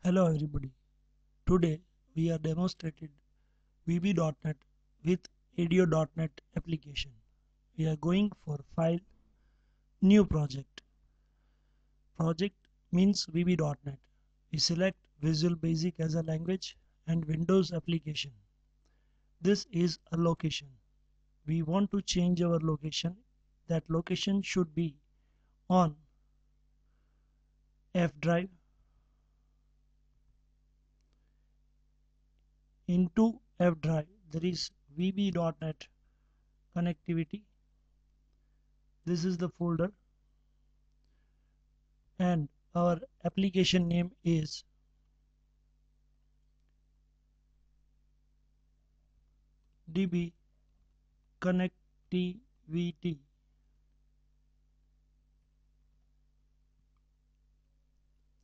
Hello everybody. Today we are demonstrated VB.NET with ADO.NET application. We are going for file new project. Project means VB.NET. We select Visual Basic as a language and Windows application. This is a location. We want to change our location. That location should be on F drive. Into F drive there is VB.NET connectivity. This is the folder and our application name is DB connectivity.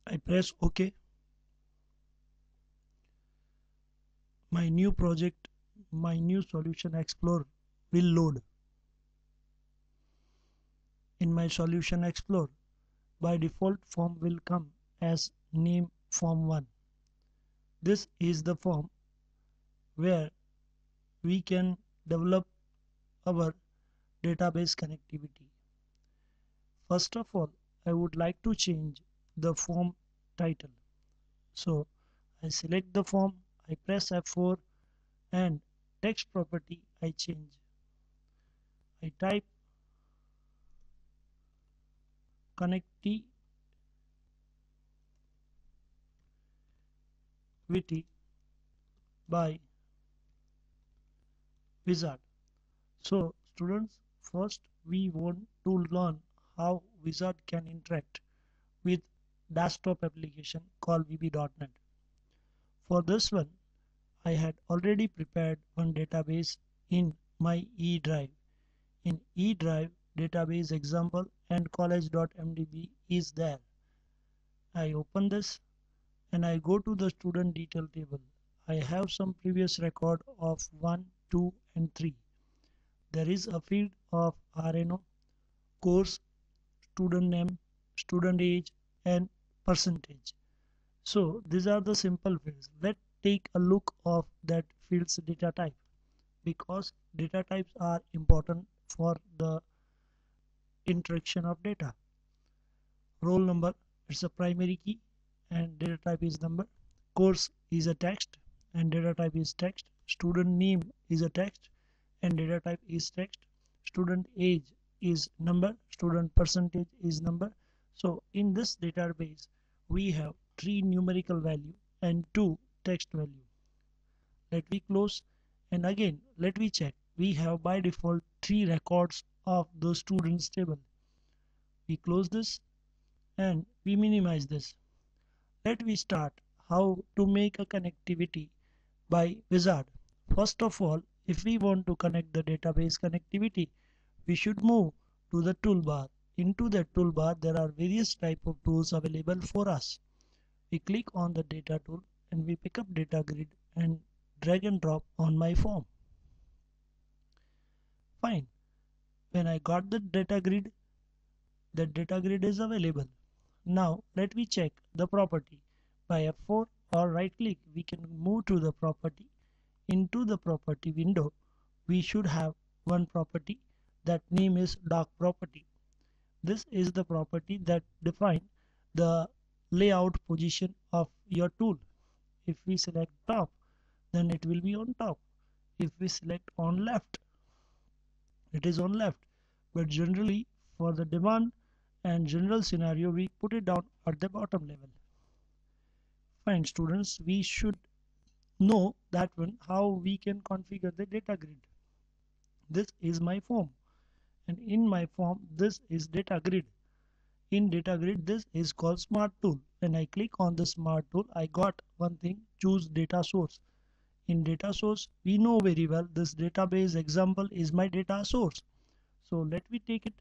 I press OK. My new project, my new solution explorer will load. In my solution explorer, by default form will come as name form 1. This is the form where we can develop our database connectivity. First of all, I would like to change the form title. So I select the form, I press F4 and text property I change. I type connectivity by Wizzard. So students, first we want to learn how Wizzard can interact with desktop application called VB.NET. For this one, I had already prepared one database in my E drive. In E drive, database example and college.mdb is there. I open this and I go to the student detail table. I have some previous record of 1, 2 and 3. There is a field of RNO, course, student name, student age and percentage. So these are the simple fields. Let's take a look of that field's data type, because data types are important for the interaction of data. Roll number, it's a primary key and data type is number. Course is a text and data type is text. Student name is a text and data type is text. Student age is number. Student percentage is number. So in this database we have 3 numerical value and 2 text value. Let me close and again let me check. We have by default 3 records of the students table. We close this and we minimize this. Let me start how to make a connectivity by Wizzard. First of all, if we want to connect the database connectivity, we should move to the toolbar. Into the toolbar, there are various type of tools available for us. We click on the data tool and we pick up data grid and drag and drop on my form. Fine. When I got the data grid is available. Now let me check the property. By F4 or right click we can move to the property. Into the property window we should have one property, that name is dock property. This is the property that define the layout position of your tool. If we select top, then it will be on top. If we select on left, it is on left. But generally for the demand and general scenario we put it down at the bottom level. Fine students, we should know that one how we can configure the data grid. This is my form and in my form this is data grid. In data grid this is called smart tool. When I click on the smart tool I got one thing, choose data source. In data source we know very well this database example is my data source. So let me take it.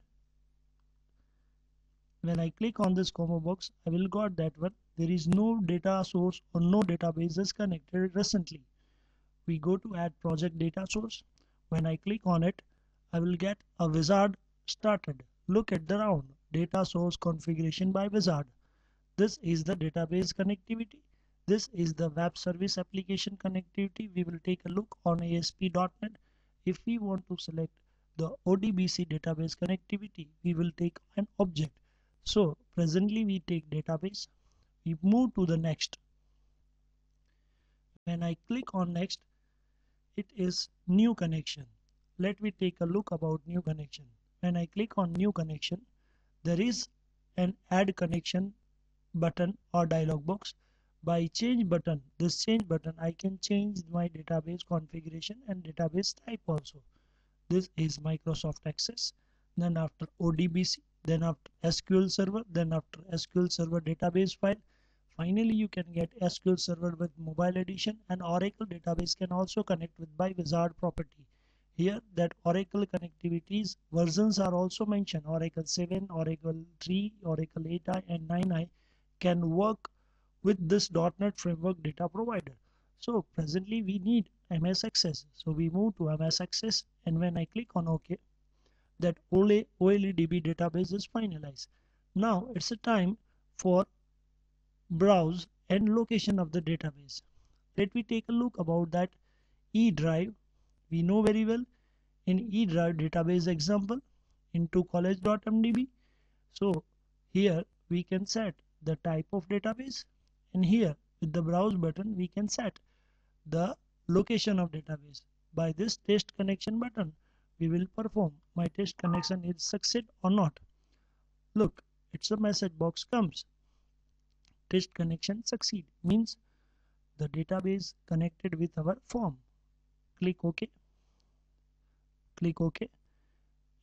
When I click on this combo box I will got that one. There is no data source or no database is connected recently. We go to add project data source. When I click on it I will get a wizard started. Look at the round data source configuration by wizard. This is the database connectivity. This is the web service application connectivity. We will take a look on ASP.NET. If we want to select the ODBC database connectivity, we will take an object. So presently we take database. We move to the next. When I click on next, it is new connection. Let me take a look about new connection. When I click on new connection, there is an add connection button or dialog box. By change button, this change button, I can change my database configuration and database type also. This is Microsoft Access, then after ODBC, then after SQL Server, then after SQL Server database file. Finally, you can get SQL Server with mobile edition, and Oracle database can also connect with by Wizard property. Here that Oracle connectivities versions are also mentioned. Oracle 7, Oracle 3, Oracle 8i and 9i can work with this .NET Framework data provider. So presently we need MS Access. So we move to MS Access, and when I click on OK, that OLEDB database is finalized. Now it's a time for browse and location of the database. Let me take a look about that E drive. We know very well in E drive database example into college.mdb. So here we can set the type of database, and here with the browse button we can set the location of database. By this test connection button we will perform my test connection is succeed or not. Look, it's a message box comes. Test connection succeed means the database connected with our form. Click OK. Click OK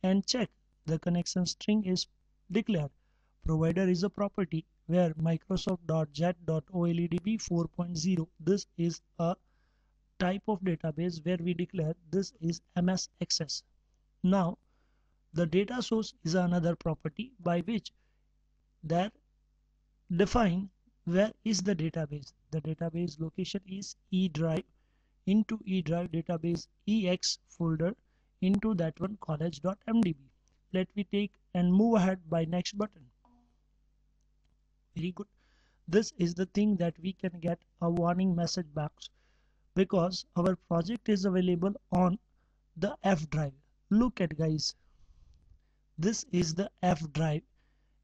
and check the connection string is declared. Provider is a property where Microsoft.jet.oledb 4.0. This is a type of database where we declare this is MS Access. Now the data source is another property by which there define where is the database. The database location is E drive, into E drive database EX folder, into that one college.mdb. Let me take and move ahead by next button. Very good. This is the thing that we can get a warning message box because our project is available on the F drive. Look at guys, this is the F drive.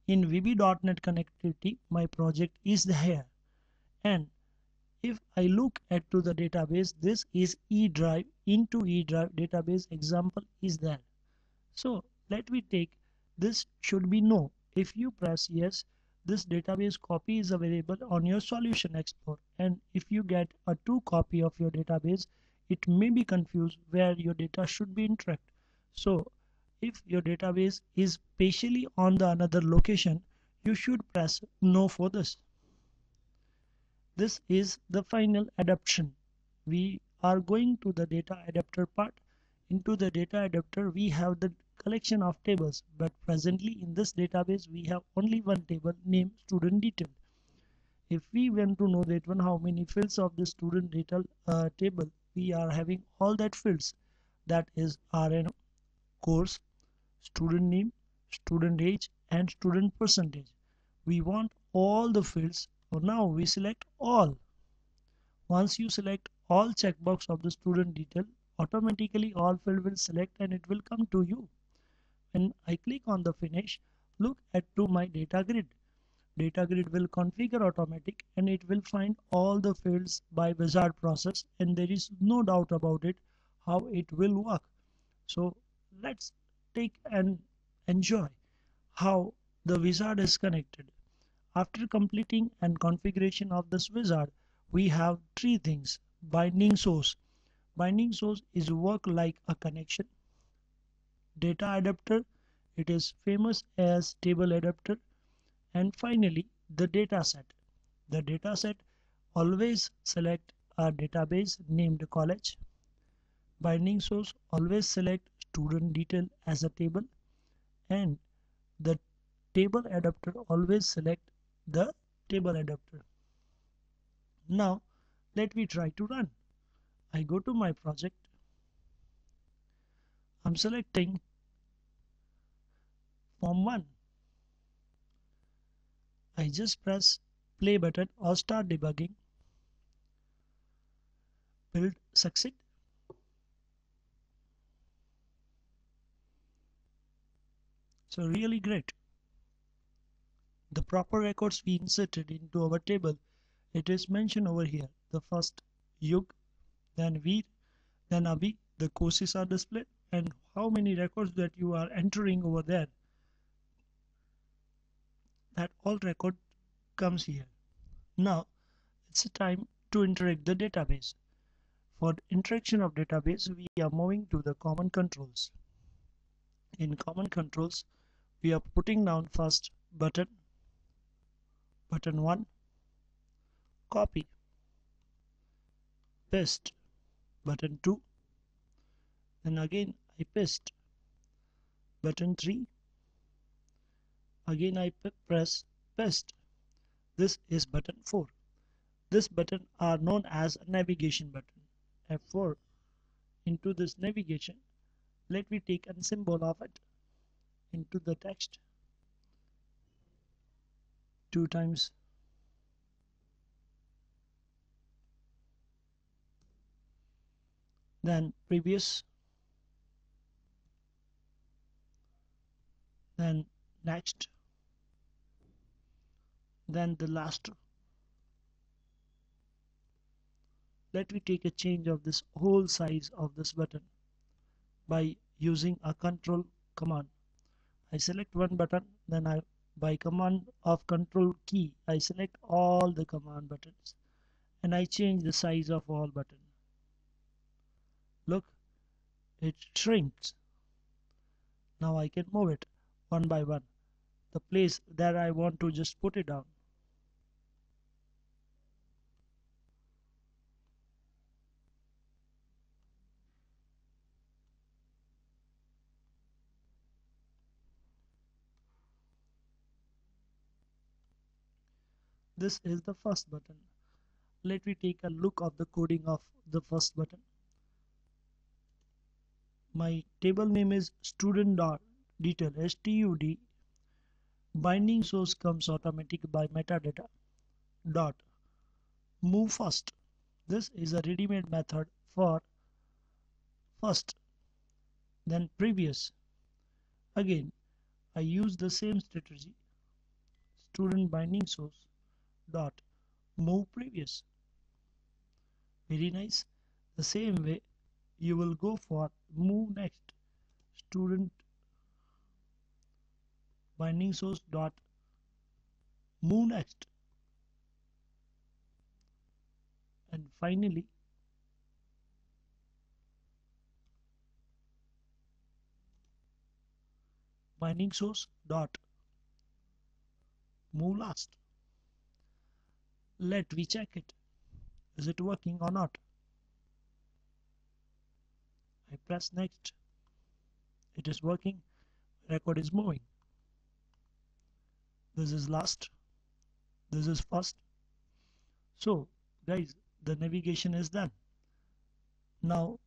In VB.NET connectivity my project is here, and if I look at to the database, this is E drive, into E drive database example is there. So let me take this should be no. If you press yes, this database copy is available on your solution explorer, and if you get a 2 copy of your database, it may be confused where your data should be interact. So if your database is spatially on the another location, you should press no for this. This is the final adaptation. We are going to the data adapter part. Into the data adapter we have the collection of tables, but presently in this database we have only one table named student detail. If we want to know that one how many fields of the student detail table, we are having all that fields, that is RN, course, student name, student age and student percentage. We want all the fields. So now we select all. Once you select all checkbox of the student detail, automatically all field will select and it will come to you. When I click on the finish, look at to my data grid. Data grid will configure automatic and it will find all the fields by wizard process, and there is no doubt about it how it will work. So let's take and enjoy how the wizard is connected. After completing and configuration of this wizard, we have three things. Binding source. Binding source is work like a connection. Data adapter, it is famous as table adapter. And finally the data set. The data set always select a database named college. Binding source always select student detail as a table, and the table adapter always select the table adapter. Now let me try to run. I go to my project. I'm selecting form 1. I just press play button or start debugging. build succeed? So really great. The proper records we inserted into our table, it is mentioned over here. The first Yug, then Veer, then Abhi, the courses are displayed, and how many records that you are entering over there. That all record comes here. Now it's a time to interact the database. For the interaction of database, we are moving to the common controls. In common controls, we are putting down first button 1, copy, paste, button 2, then again I paste, button 3, again I press paste. This is button 4. This button are known as a navigation button. F4 into this navigation, let me take a symbol of it into the text 2 times. Then previous, then next, then the last. Let me take a change of this whole size of this button by using a control command. I select one button, then by command of control key I select all the command buttons and I change the size of all buttons. Look, it shrinks. Now I can move it one by one, the place that I want to just put it down. This is the first button. Let me take a look of the coding of the first button. My table name is student.detail, STUD. Binding source comes automatic by metadata. Dot move first. This is a ready-made method for first, then previous. Again, I use the same strategy. Student binding source dot move previous. Very nice. The same way you will go for move next. Student binding source dot move next. And finally binding source dot move last. Let me check it. Is it working or not? I press next. It is working. Record is moving. This is last. This is first. So guys, the navigation is done. Now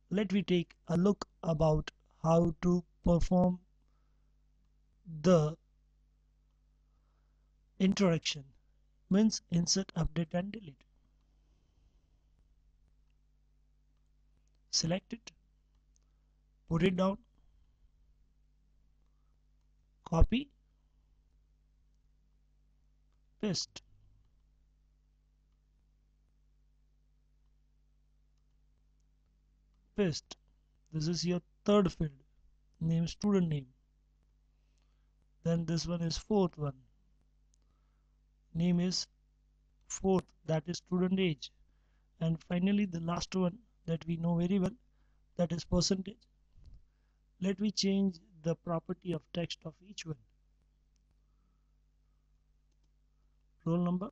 let me take a look about how to perform the interaction, means insert, update and delete. Select it, put it down, copy, paste, paste. This is your third field, name, student name. Then this one is fourth one, name is fourth, that is student age. And finally the last one that we know very well, that is percentage. Let me change the property of text of each one. Roll number,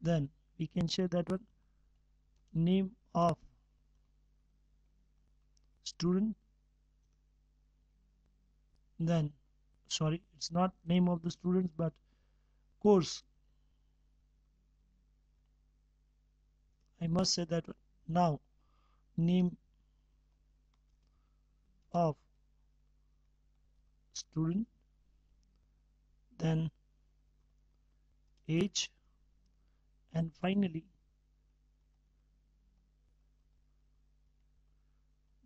then we can share that one, name of student, then sorry, it's not name of the students but course. I must say that one. Now name of student, then age and finally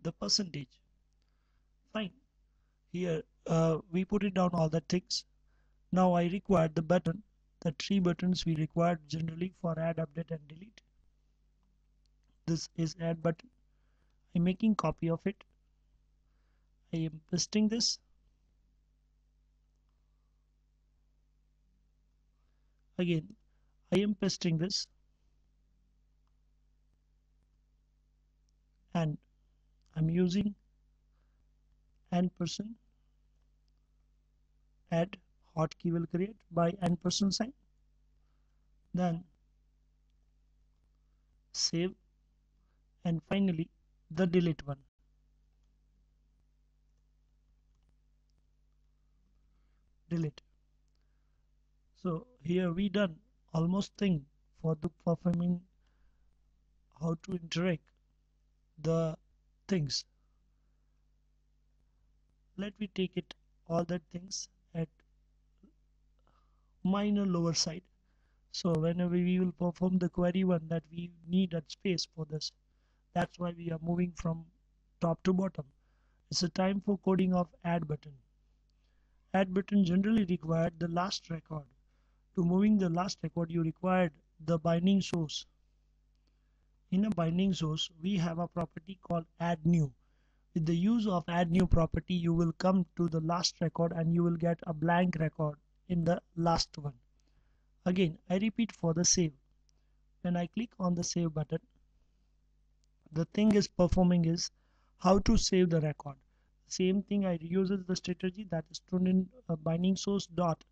the percentage. Fine. Here we put it down all the things. Now I require the button, the three buttons we require generally for add, update and delete. This is add button. I'm making copy of it. I am pasting this. Again, I am pasting this, and I'm using %, add hotkey will create by %sign. Then save, and finally the delete one. Delete. So here we done almost thing for the performing how to interact the things. Let me take it all that things at minor lower side. So whenever we will perform the query one, that we need a space for this. That's why we are moving from top to bottom. It's a time for coding of add button. Add button generally required the last record. To moving the last record, you required the binding source. In a binding source, we have a property called add new. With the use of add new property, you will come to the last record and you will get a blank record in the last one. Again, I repeat for the save. When I click on the save button, the thing is performing is how to save the record. Same thing I uses the strategy, that is student binding source dot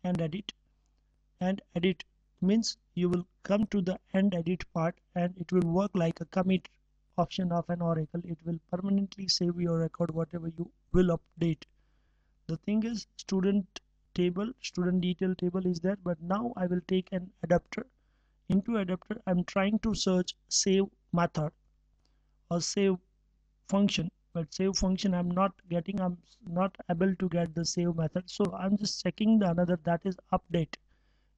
and edit. And edit means you will come to the end edit part and it will work like a commit option of an Oracle. It will permanently save your record whatever you will update. The thing is student table, student detail table is there, but now I will take an adapter. Into adapter I'm trying to search save method or save function, but save function I'm not getting. I'm not able to get the save method, so I'm just checking the another, that is update.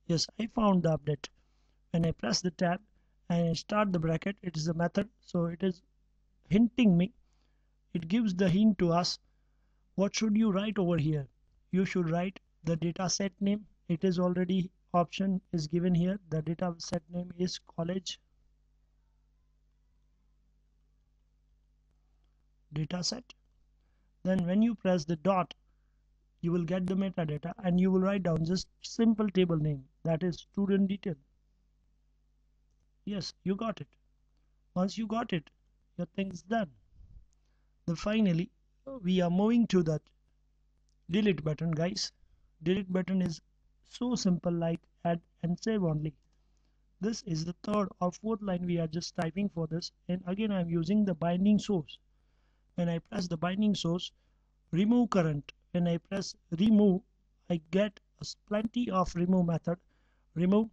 Yes, I found the update. When I press the tab and I start the bracket, it is a method, so it is hinting me, it gives the hint to us what should you write over here. You should write the data set name. It is already option is given here. The data set name is college data set. Then when you press the dot, you will get the metadata and you will write down just simple table name, that is student detail. Yes, you got it. Once you got it, your thing is done. Then finally we are moving to that delete button, guys. Delete button is so simple, like add and save only. This is the third or fourth line we are just typing for this, and again I'm using the binding source. When I press the binding source, remove current. When I press remove, I get plenty of remove method. Remove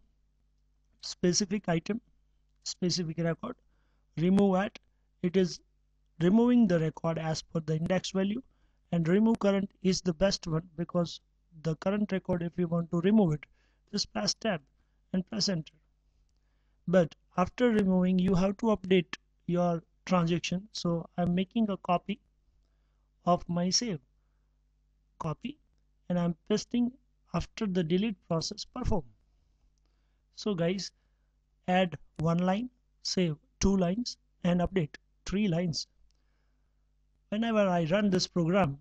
specific item, specific record. Remove at, it is removing the record as per the index value, and remove current is the best one because the current record, if you want to remove it, just press tab and press enter. But after removing, you have to update your transaction, so I'm making a copy of my save. Copy, and I'm pasting after the delete process perform. So guys, add 1 line, save 2 lines, and update 3 lines. Whenever I run this program,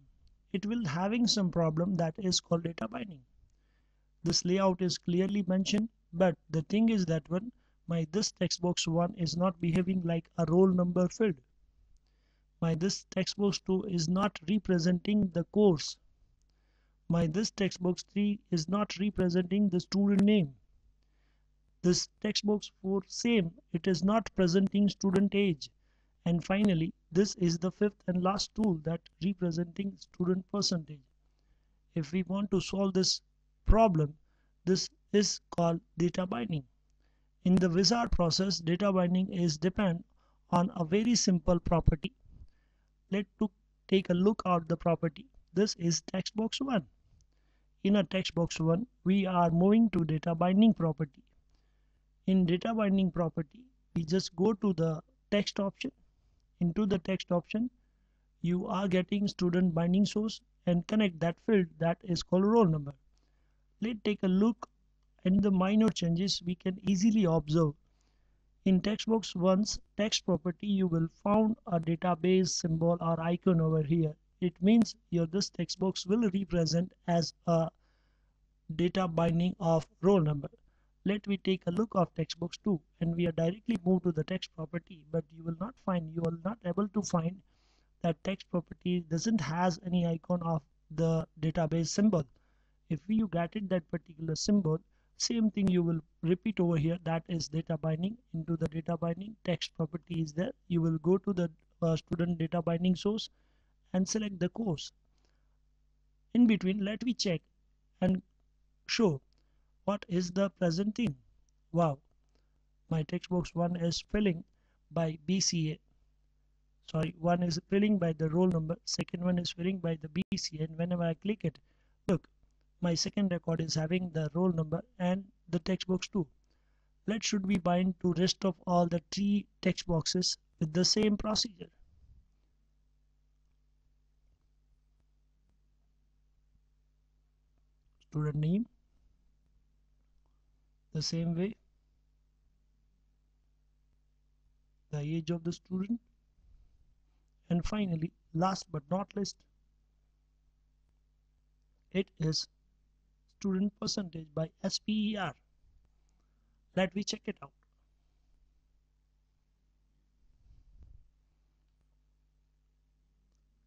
it will having some problem that is called data binding. This layout is clearly mentioned, but the thing is that when my this text box 1 is not behaving like a roll number field. My this text box 2 is not representing the course. My this text box 3 is not representing the student name. This text box 4 same, it is not presenting student age. And finally, this is the fifth and last tool that representing student percentage. If we want to solve this problem, this is called data binding. In the wizard process, data binding is depend on a very simple property. Let's take a look at the property. This is text box 1. In a text box 1, we are moving to data binding property. In data binding property, we just go to the text option. Into the text option, you are getting student binding source and connect that field that is called roll number. Let's take a look at the minor changes we can easily observe. In textbox 1's text property, you will found a database symbol or icon over here. It means this text box will represent as a data binding of roll number. Let me take a look of text box 2 and we are directly move to the text property, but you will not able to find that text property doesn't has any icon of the database symbol. If you get it that particular symbol, same thing you will repeat over here, that is data binding. Into the data binding, text property is there. You will go to the student data binding source and select the course. In between, let me check and show what is the present thing. Wow, my text box 1 is filling by BCA. Sorry, one is filling by the roll number, second one is filling by the BCA, and whenever I click it, look, my second record is having the roll number and the text box too. Let should we bind to rest of all the 3 text boxes with the same procedure. Student name, the same way, the age of the student, and finally, last but not least, it is student percentage by SPER. Let me check it out.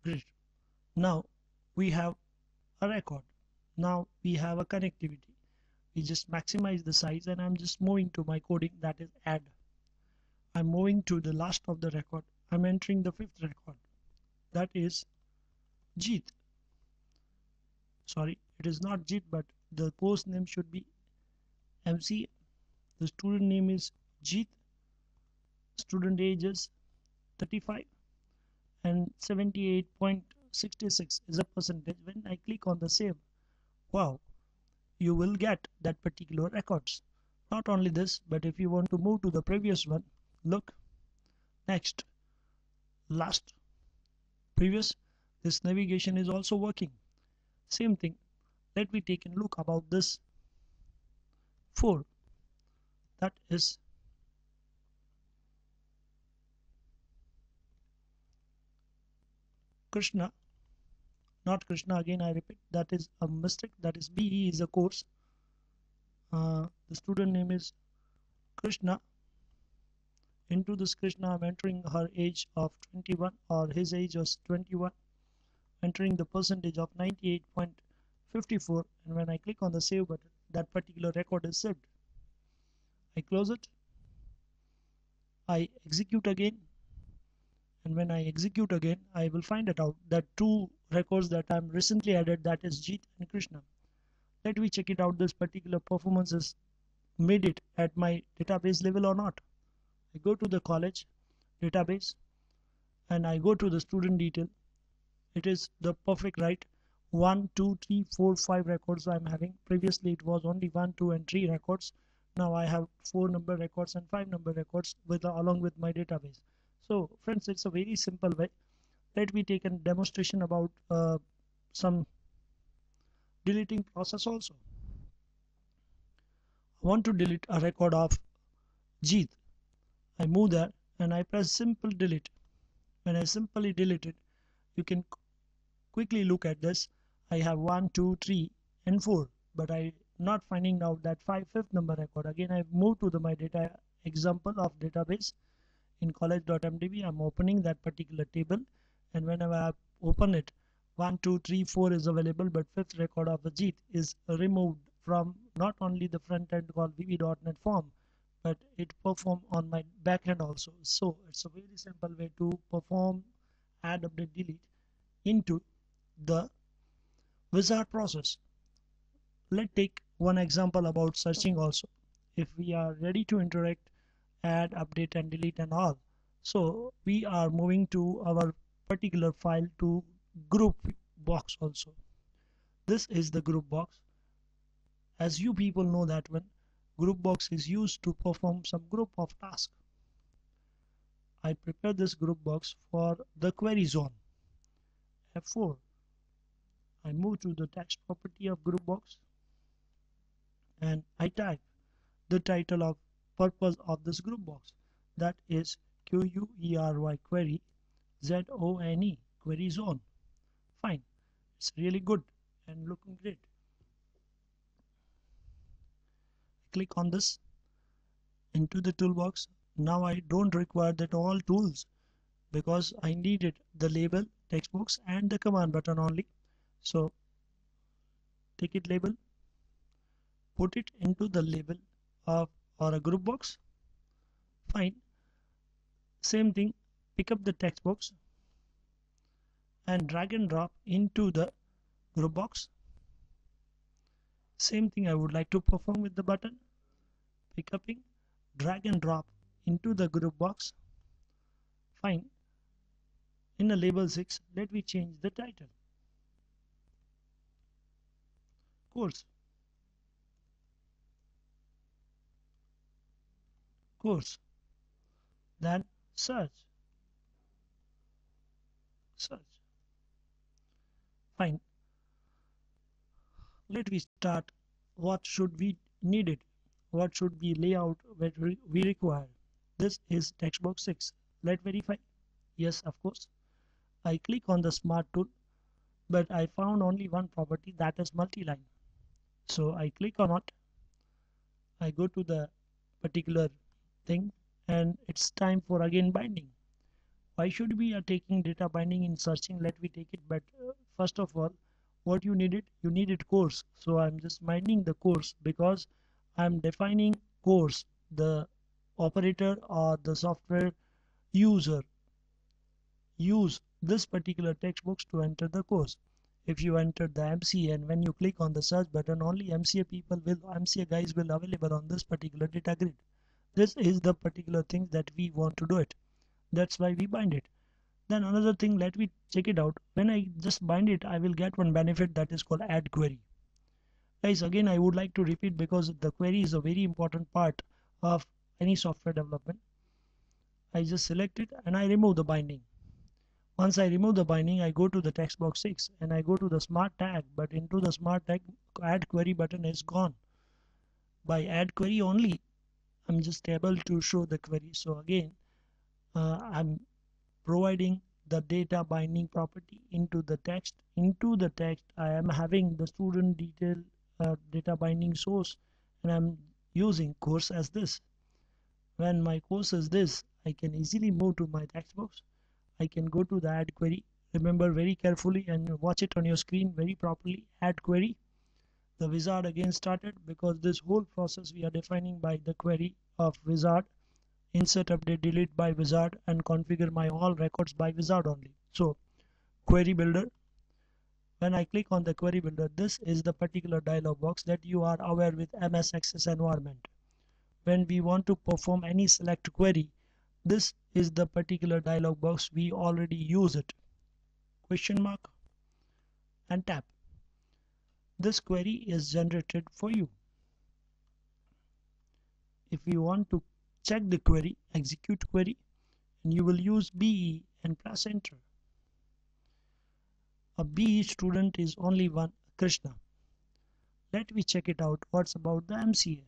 Great. Now we have a record. Now we have a connectivity. We just maximize the size and I'm just moving to my coding, that is add. I'm moving to the last of the record. I'm entering the 5th record, that is Jeet. Sorry, it is not Jeet, but the course name should be MC. The student name is Jeet. Student age is 35 and 78.66 is a percentage. When I click on the save, wow, you will get that particular records. Not only this, but if you want to move to the previous one, look, next, last, previous, this navigation is also working. Same thing. Let me take a look about this 4, that is Krishna, not Krishna, again I repeat, that is a mistake, that is BE is a course. The student name is Krishna. Into this Krishna, I'm entering her age of 21 or his age was 21, entering the percentage of 98.54, and when I click on the save button, that particular record is saved. I close it, I execute again, and when I execute again, I will find it out that 2 records that I'm recently added, that is Jeet and Krishna. Let me check it out, this particular performance is made it at my database level or not. I go to the college database and I go to the student detail. It is the perfect, right? 1, 2, 3, 4, 5 records I'm having. Previously it was only 1, 2 and 3 records. Now I have 4 number records and 5 number records along with my database. So friends, it's a very simple way. Let me take a demonstration about some deleting process also. I want to delete a record of Jeet. I move there and I press simple delete. When I simply delete it, you can quickly look at this. I have 1, 2, 3 and 4, but I not finding out that 5th number record. Again I move to my data example of database in college.mdb. I'm opening that particular table, and whenever I open it, 1, 2, 3, 4 is available, but 5th record of the Jeet is removed from not only the front end called vb.net form, but it perform on my back end also. So it's a very simple way to perform add, update, delete into the wizard process. Let's take one example about searching also. If we are ready to interact, add, update and delete and all, so we are moving to our particular file to group box also. This is the group box. As you people know that one, group box is used to perform some group of tasks. I prepare this group box for the query zone. F4. I move to the text property of group box and I type the title of purpose of this group box, that is QUERY query ZONE query zone. Fine, it's really good and looking great. Click on this into the toolbox. Now I don't require that all tools because I needed the label, text box and the command button only. So take it label, put it into the label of or a group box. Fine. Same thing, pick up the text box and drag and drop into the group box. Same thing I would like to perform with the button. Pick up, drag and drop into the group box. Fine. In a label 6, let me change the title. Course. Course. Then search. Search. Fine. Let me start. What should we need it? What should be layout that we require? This is text box 6. Let's verify. Yes, of course. I click on the smart tool, but I found only one property, that is multi-line. So I click on it. I go to the particular thing and it's time for again binding. Why should we are taking data binding in searching? Let me take it, but first of all, what you needed course. So I'm just binding the course because I'm defining course. The operator or the software user use this particular text box to enter the course. If you enter the MCA and when you click on the search button, only MCA guys will available on this particular data grid. This is the particular thing that we want to do it. That's why we bind it. Then another thing, let me check it out. When I just bind it, I will get one benefit, that is called add query. Guys, again I would like to repeat because the query is a very important part of any software development. I just select it and I remove the binding. Once I remove the binding, I go to the text box 6 and I go to the smart tag, but into the smart tag add query button is gone. By add query only, I'm just able to show the query. So again, I'm providing the data binding property into the text. Into the text, I am having the student detail data binding source, and I'm using course as this. When my course is this, I can easily move to my text box. I can go to the add query. Remember very carefully and watch it on your screen very properly. Add query. The wizard again started because this whole process we are defining by the query of wizard. Insert, update, delete by wizard and configure my all records by wizard only. So query builder. When I click on the query builder, this is the particular dialog box that you are aware with MS Access environment. When we want to perform any select query, this is the particular dialog box. We already use it. Question mark and tab. This query is generated for you. If you want to check the query, execute query, and you will use BE and press enter. A BE student is only one, Krishna. Let me check it out. What's about the MCA?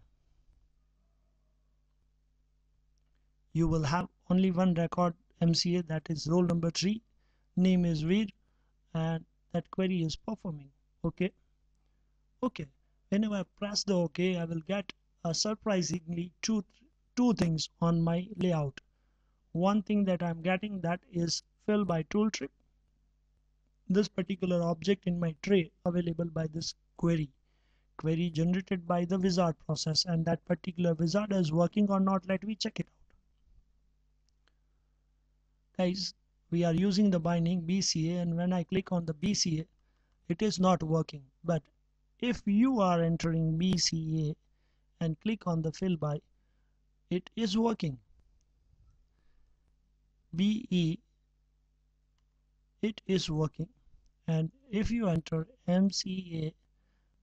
You will have only one record MCA, that is roll number 3, name is Veer, and that query is performing. Okay. Okay. Whenever I press the OK, I will get surprisingly two things on my layout. One thing that I'm getting, that is fill by tool trip. This particular object in my tray available by this query generated by the wizard process, and that particular wizard is working or not. Let me check it out. Guys, we are using the binding BCA, and when I click on the BCA, it is not working. But if you are entering BCA and click on the fill by, it is working. BE, it is working. And if you enter MCA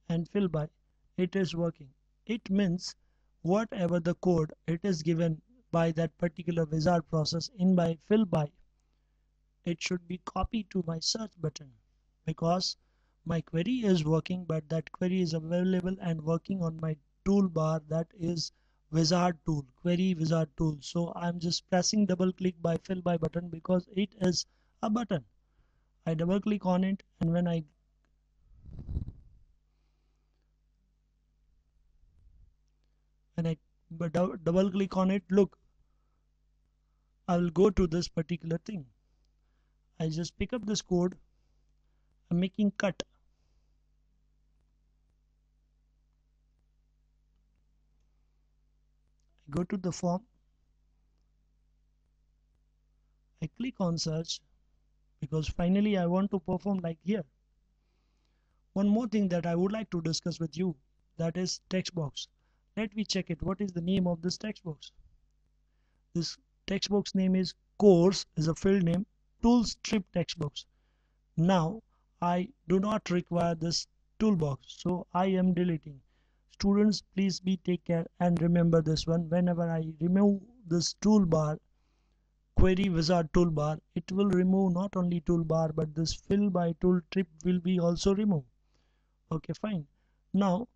and fill by, it is working. It means whatever the code it is given by that particular wizard process in by fill by, it should be copied to my search button, because my query is working, but that query is available and working on my toolbar, that is wizard tool, query wizard tool. So I'm just pressing double click by fill by button because it is a button. I double click on it, and when I double click on it, look, I will go to this particular thing. I just pick up this code. I'm making cut. I go to the form. I click on search because finally I want to perform like here. One more thing that I would like to discuss with you, that is text box. Let me check it. What is the name of this text box? This text box name is course, is a field name, tool strip text box. Now I do not require this toolbox, so I am deleting. Students, please be take care and remember this one. Whenever I remove this toolbar, query wizard toolbar, it will remove not only toolbar but this fill by tool trip will be also removed. Okay, fine. Now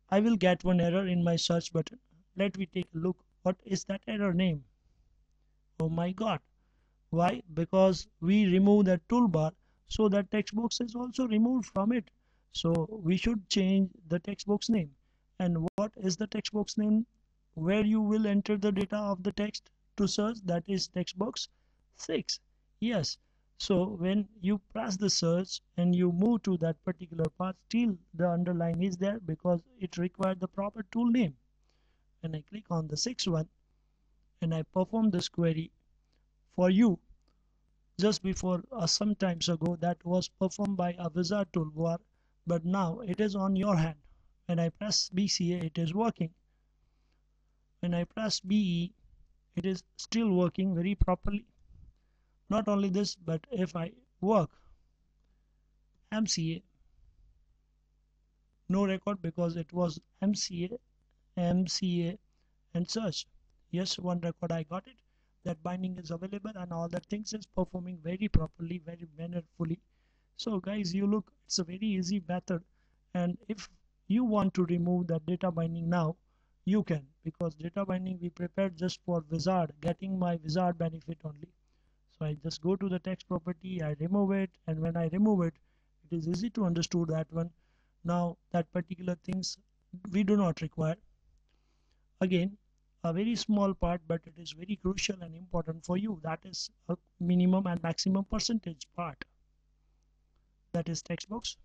I will get one error in my search button. Let me take a look. What is that error name? Oh my god. Why? Because we remove that toolbar, so that text box is also removed from it. So we should change the text box name. And what is the text box name? Where you will enter the data of the text to search, that is text box 6. Yes. So when you press the search and you move to that particular part, still the underline is there because it required the proper tool name. And I click on the 6th one and I perform this query for you just before some times ago. That was performed by a wizard toolbar, but now it is on your hand. When I press BCA, it is working. When I press BE, it is still working very properly. Not only this, but if I work MCA, no record because it was MCA, MCA and search. Yes, one record I got it. That binding is available and all that things is performing very properly, very mannerfully. So guys, you look, it's a very easy method, and if you want to remove that data binding now, you can, because data binding we prepared just for wizard, getting my wizard benefit only. So I just go to the text property, I remove it, and when I remove it, it is easy to understand that one. Now that particular things we do not require. Again, a very small part, but it is very crucial and important for you. That is a minimum and maximum percentage part. That is text box.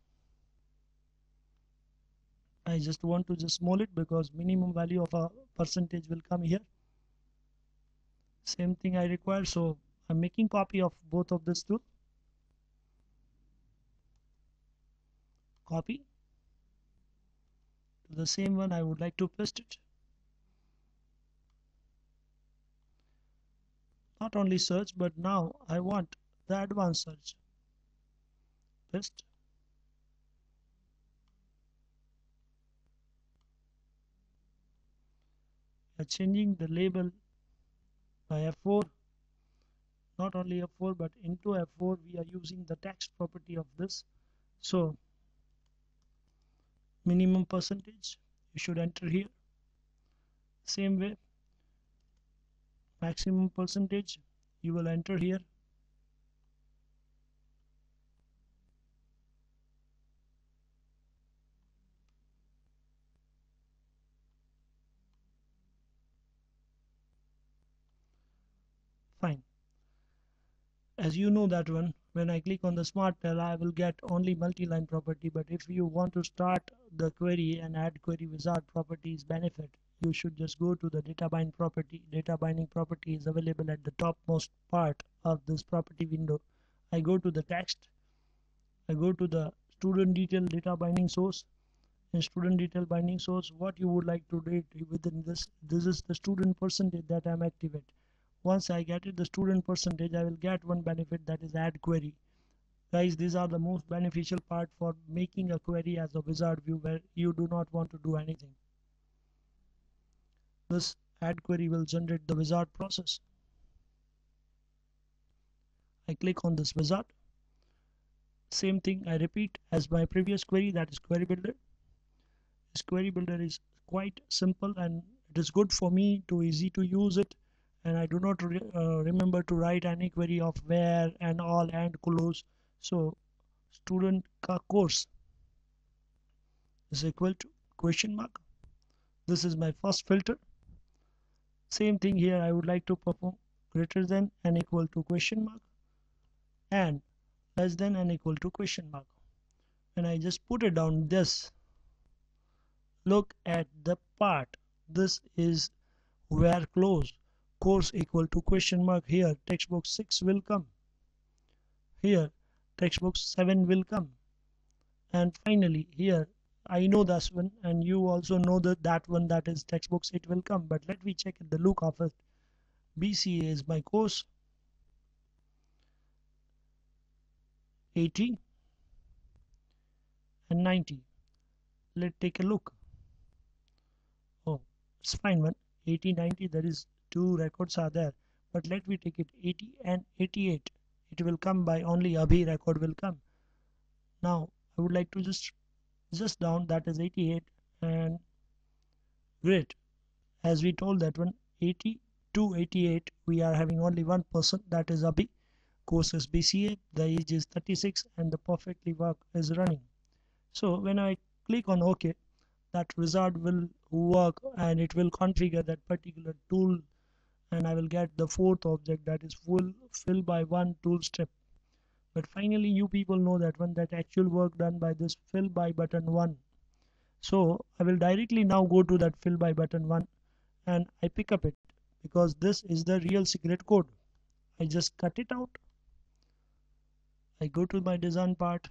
I just want to just small it because minimum value of a percentage will come here. Same thing I require, so I'm making copy of both of this tool. Copy to the same one. I would like to paste it. Not only search, but now I want the advanced search. Paste. Changing the label by F4. Not only F4, but into F4 we are using the text property of this. So minimum percentage you should enter here. Same way, maximum percentage you will enter here. Fine. As you know that one, when I click on the smart tell, I will get only multi-line property, but if you want to start the query and add query wizard properties benefit, you should just go to the data bind property. Data binding property is available at the topmost part of this property window. I go to the text, I go to the student detail data binding source. In student detail binding source, what you would like to do within this is the student percentage that I'm activate. Once I get it the student percentage, I will get one benefit, that is add query. Guys, these are the most beneficial part for making a query as a wizard view where you do not want to do anything. This add query will generate the wizard process. I click on this wizard. Same thing I repeat as my previous query, that is query builder. This query builder is quite simple and it is good for me to easy to use it, and I do not remember to write any query of where and all and close. So student course is equal to question mark. This is my first filter. Same thing here, I would like to perform greater than and equal to question mark and less than and equal to question mark. When I just put it down this, look at the part. This is where close course equal to question mark. Here text box 6 will come. Here text box 7 will come. And finally here I know this one and you also know that one, that is text box 8 will come. But let me check the look of it. BCA is my course 80 and 90. Let's take a look. Oh, it's fine one. 80, 90, there is two records are there. But let me take it 80 and 88. It will come by only Abhi record will come. Now I would like to just down, that is 88 and great. As we told that one 80 to 88 we are having only one person, that is Abhi. Course is BCA, the age is 36 and the perfectly work is running. So when I click on OK, that wizard will work and it will configure that particular tool, and I will get the fourth object, that is fill by one tool step. But finally you people know that one, that actual work done by this fill by button 1. So I will directly now go to that fill by button 1 and I pick up it, because this is the real secret code. I just cut it out. I go to my design part.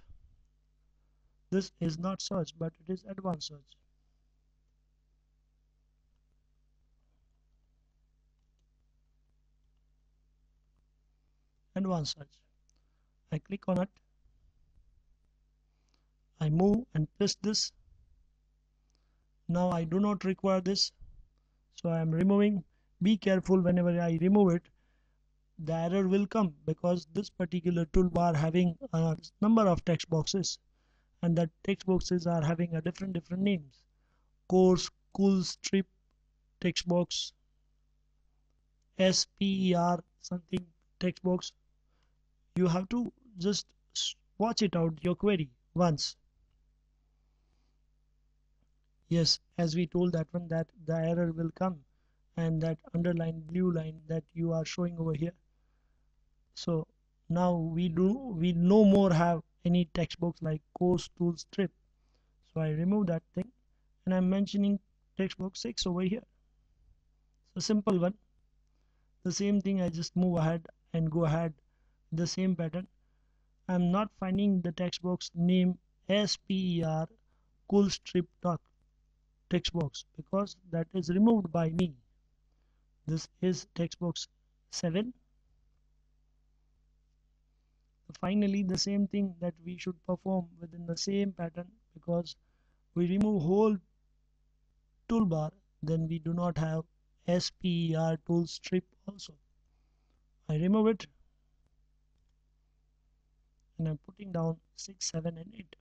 This is not search but it is advanced search. Advanced search. I click on it. I move and press this. Now I do not require this, so I am removing. Be careful, whenever I remove it the error will come, because this particular toolbar having a number of text boxes and that text boxes are having a different names. Course, cool strip, text box, SPER something text box. You have to just watch it out your query once. Yes, as we told that one, that the error will come and that underlined blue line that you are showing over here. So now we no more have any text box like course tool strip. So I remove that thing and I'm mentioning text box 6 over here. So simple one. The same thing, I just move ahead and go ahead the same pattern. I'm not finding the text box name SPER cool strip doc text box, because that is removed by me. This is text box 7. Finally the same thing that we should perform within the same pattern, because we remove whole toolbar, then we do not have SPER tool strip also. I remove it and I'm putting down 6, 7 and 8.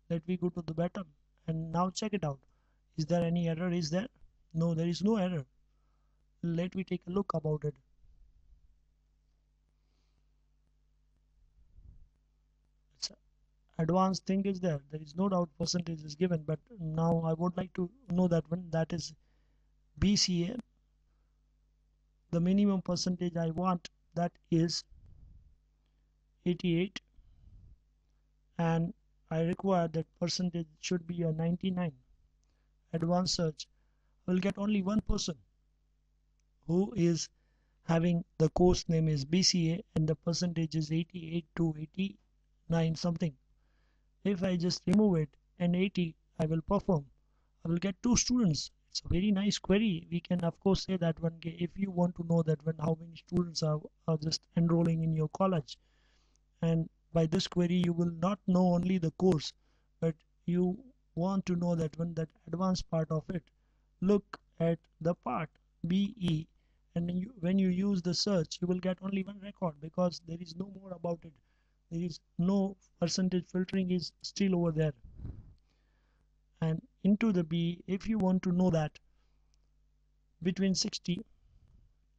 Let me go to the bottom and now check it out. Is there any error? Is there? No, there is no error. Let me take a look about it. It's advanced thing is there. There is no doubt percentage is given, but now I would like to know that one, that is BCA. The minimum percentage I want, that is 88, and I require that percentage should be a 99. Advanced search will get only one person who is having the course name is BCA and the percentage is 88 to 89 something. If I just remove it and 80, I will perform. I will get 2 students. It's a very nice query. We can of course say that one, if you want to know that one, how many students are just enrolling in your college, and by this query you will not know only the course, but you want to know that one, that advanced part of it. look at the part BE, and when you use the search you will get only one record because there is no more about it. There is no percentage filtering is still over there. And into the B, if you want to know that between 60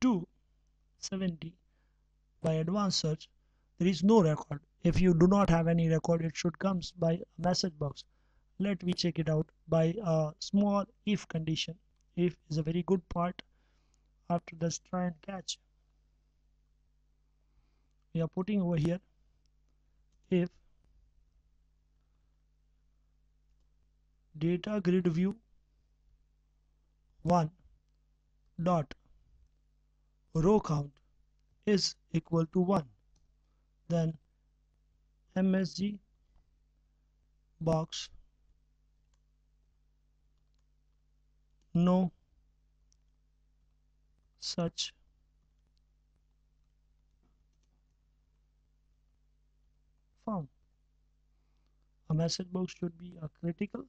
to 70 by advanced search there is no record. If you do not have any record, it should comes by a message box. Let me check it out by a small if condition. If is a very good part. After this try and catch, we are putting over here if data grid view 1 dot row count is equal to 1, then MSG box no such found. A message box should be a critical,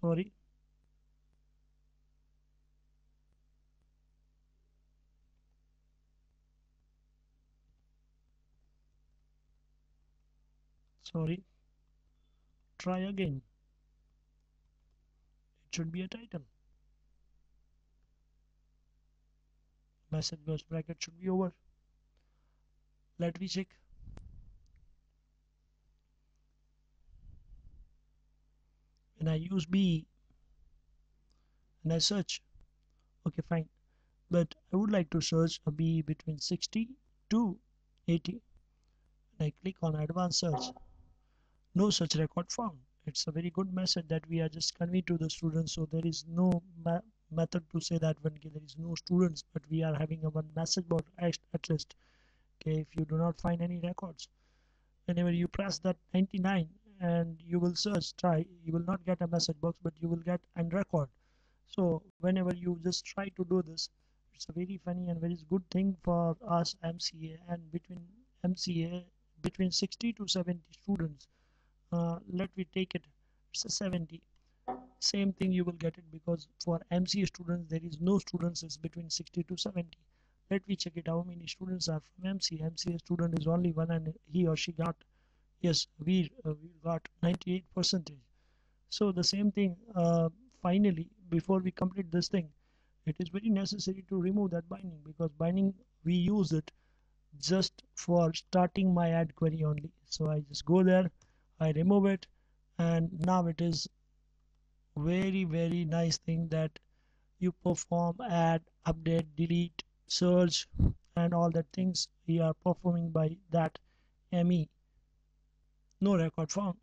sorry, sorry, try again. It should be a title. Message box bracket should be over. Let me check. When I use B and I search, okay, fine. But I would like to search a B between 60 to 80. And I click on advanced search. No such record found. It's a very good message that we are just conveying to the students. So there is no method to say that when there is no students, but we are having a one message board at least. Okay, if you do not find any records, whenever you press that 99 and you will search try, you will not get a message box, but you will get an record. So whenever you just try to do this, it's a very funny and very good thing for us MCA. And between MCA between 60 to 70 students, let me take it, it's a 70, same thing you will get it, because for MCA students there is no students is between 60 to 70. Let me check it how many students are from MCA student is only one, and he or she got, yes, we got 98%. So the same thing, finally before we complete this thing, it is very necessary to remove that binding, because binding we use it just for starting my ad query only. So I just go there, I remove it, and now it is very nice thing that you perform add, update, delete, search, and all the things we are performing by that ME. No record found.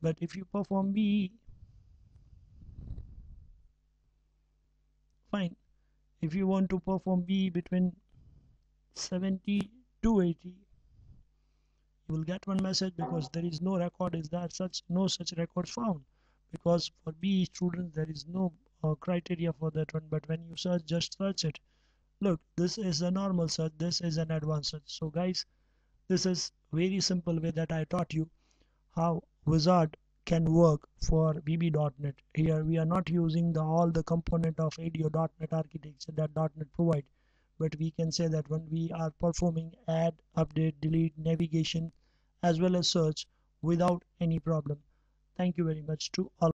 But if you perform BE, fine. If you want to perform BE between 70 to 80, you will get one message, because there is no record is that such, no such records found, because for BE students there is no criteria for that one. But when you search, just search it. Look, this is a normal search, this is an advanced search. So guys, this is very simple way that I taught you how Wizard can work for VB.NET. Here we are not using all the component of ADO.NET architecture that .NET provide, but we can say that when we are performing add, update, delete, navigation, as well as search without any problem. Thank you very much to all.